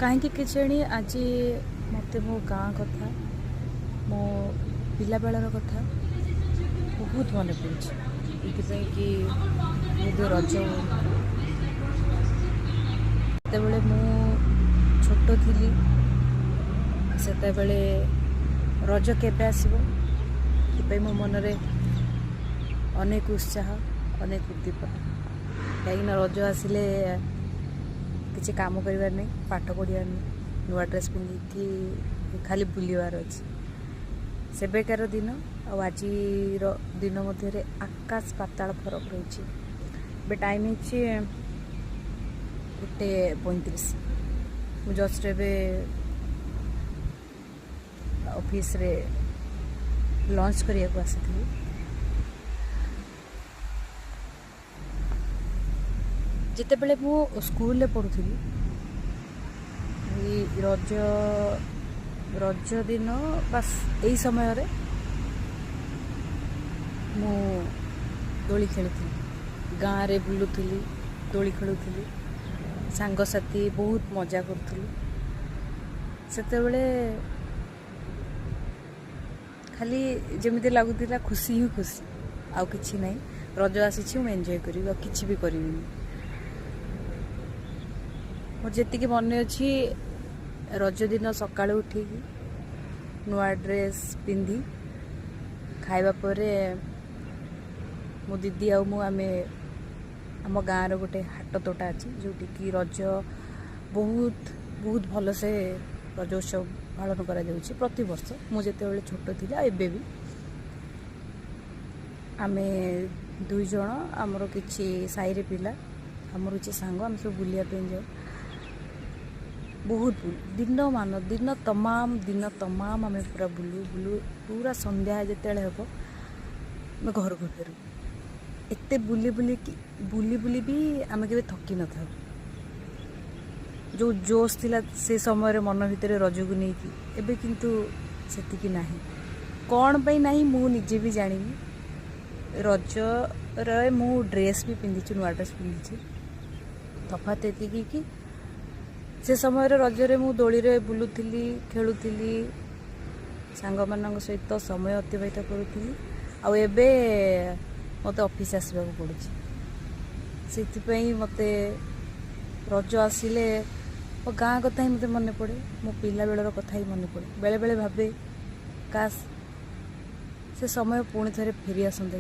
कहीं किचणी आज मत मो गाँ कथा मो पिला बेलर कथा बहुत मन पड़े कि रज जितेबले मु छोट थी से रज केबे आसो मो मनरे अनेक उत्साह अनेक उद्दीपना कहीं रज आसिले किसी काम करार नहीं पाठ पढ़ार नहीं नुआ ड्रेस पिंधिकी खाली बुलवार अच्छे सेबेकार दिन आज दिन मध्य आकाश पाताल फरक रही टाइम है 1:35 मुझे जस्ट ऑफिस रे लंच करने को आसी जितेबले मु स्कूल पढ़ुली रज रज दिन बस यही समय रे मु दोली खेली गाँव रे बुलूली दोली खेलुली सांगसाथी बहुत मजा करूँ सेतेबले खाली जमी लगुला खुशी ही खुशी आउ कि ना रज आसी एंजॉय करी किसी भी करी मोर जी मन अच्छी रज दिन सका उठिकी नुआ ड्रेस पिंधि खाइबा परे मो दीदी आउ मु आमे आम गाँव गोटे हाट तोटा अच्छी जोटी कि रज बहुत बहुत भल से रज उत्सव पालन करा जाउछि प्रति वर्ष मु जेते छोट थी एबे भी आमे 2 जण आमर किछि साई रे पिला आमर किछि सांग आम सब बुलिया पे जाऊ बहुत बुलू दिन तमाम आम पूरा बुलू बुलू पूरा संध्या जिते हम मैं घर को फेरू एते बुली बुली भी आम के थकी न था जो जोश थिला से समय मन भितर रज को नहीं एबे किंतु सेतिकी नाही कौन पे नहीं मु निजे भी जानी रज रे मु ड्रेस भी पिंधि नुआ ड्रेस पिंधि तफात एतिकी कि से समय रजरे मु दोली रे बुलुथिली खेलुथिली सांग मान सहित समय अतिबाहित करुथिली आउ एबे मते ऑफिस आसबा को पड़ुछि सेति मते रज आसिले मो गाँ कथा ही मते मन पड़े मो पिला बेलर कथा ही मन पड़े बेले बेले भाबे काश से समय पुणी थे फेरी आसंता